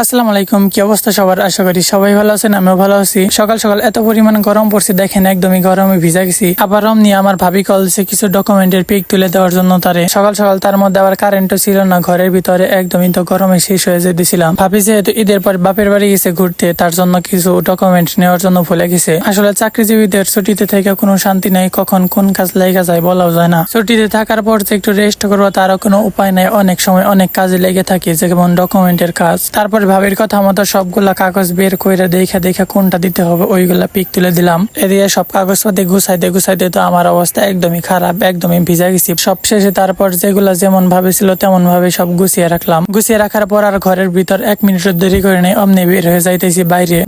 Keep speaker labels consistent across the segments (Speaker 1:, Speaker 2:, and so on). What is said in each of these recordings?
Speaker 1: আসসালামু আলাইকুম, কি অবস্থা সবার? আশা করি সবাই ভালো আছেন, আমিও ভালো আছি। সকাল সকাল এত পরিমাণ গরম পড়ছে, দেখেন একদমই গরমে ভিজা গেছি। আবার নিয়ে আমার ভাবি কল দিছে কিছু ডকুমেন্টের পিক তুলে দেওয়ার জন্য তারে। সকাল সকাল তার মধ্যে আবার কারেন্টও ছিল না ঘরের ভিতরে, একদমই তো গরমে শেষ হয়ে যেতেছিলাম। ভাবি যেহেতু ঈদের পর বাপের বাড়ি গেছে ঘুরতে, তার জন্য কিছু ডকুমেন্ট নেওয়ার জন্য ভুলে গেছে। আসলে চাকরিজীবীদের ছুটিতে থেকে কোনো শান্তি নাই, কখন কোন কাজ লেগে যায় বলাও যায় না। ছুটিতে থাকার পর যে একটু রেস্ট করবো তারও কোনো উপায় নাই, অনেক সময় অনেক কাজে লেগে থাকে, যেমন ডকুমেন্টের কাজ। তারপর ভাবির কথা মতো সবগুলা কাগজ বের করে দেখা কোনটা দিতে হবে ওইগুলা পিক তুলে দিলাম। এদিকে সব কাগজপাতি গুছাইতে তো আমার অবস্থা একদমই খারাপ, একদমই ভিজা গেছি। সব শেষে তারপর যেগুলা যেমন ভাবে ছিল তেমন ভাবে সব গুছিয়ে রাখলাম। গুছিয়ে রাখার পর আর ঘরের ভিতর 1 মিনিট দেরি করে নেই, অমনি বের হয়ে যাইতেছি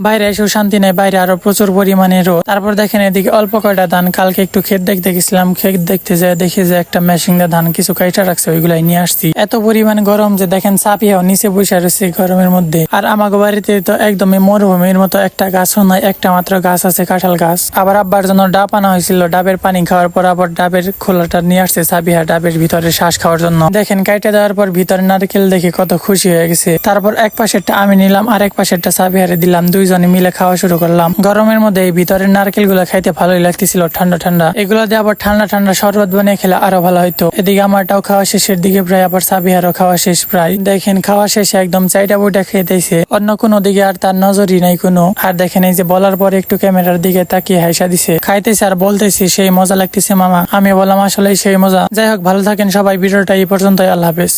Speaker 1: বাইরে এসেও শান্তি নেই, বাইরে আরো প্রচুর পরিমাণে রোদ। তারপর দেখেন এদিকে অল্প কয়টা ধান, কালকে একটু ক্ষেত দেখতে গেছিলাম, ক্ষেত দেখতে যায় দেখি যে একটা মেশিন দিয়ে ধান কিছু কাইটা রাখছে, ওইগুলাই নিয়ে আসছি। এত পরিমাণ গরম যে দেখেন চাপিয়াও নিচে বসে রয়েছে গরমের মধ্যে। আর আমাকে বাড়িতে তো একদমই মরুভূমির মতো, একটা গাছও নাই, একটা মাত্র গাছ আছে কাঁঠাল গাছ। আবার আব্বার জন্য ডাব আনা হয়েছিল, ডাবের পানি খাওয়ার পর আবার ডাবের খোলাটা নিয়ে আসছে সাবিহা ডাবের ভিতরে শ্বাস খাওয়ার জন্য। দেখেন কাইটে দেওয়ার পর ভিতরে নারকেল দেখে কত খুশি হয়ে গেছে। তারপর এক পাশেরটা আমি নিলাম আর এক পাশেরটা সাবিহারে দিলাম, দুইজনে মিলে খাওয়া শুরু করলাম। গরমের মধ্যে এই ভিতরের নারকেল গুলা খাইতে ভালোই লাগতেছিল, ঠান্ডা ঠান্ডা। এগুলো দিয়ে আবার ঠান্ডা ঠান্ডা শরবত বানিয়ে খেলে আরো ভালো হইতো। এদিকে আমারটাও খাওয়া শেষের দিকে প্রায়, আবার সাবিহারও খাওয়া শেষ প্রায়। দেখেন খাওয়া শেষে একদম চাইটা বইটা খেতেছে, অন্য কোনো দিকে আর তার নজরই নাই কোনো। আর দেখেন এই যে বলার পরে একটু ক্যামেরার দিকে তাকিয়ে হাইসা দিছে, খাইতেছে আর বলতেছি সেই মজা লাগতেছে মামা। আমি বললাম আসলে সেই মজা। যাই হোক, ভালো থাকেন সবাই, ভিডিওটা এই পর্যন্তই, আল্লাহ হাফেজ।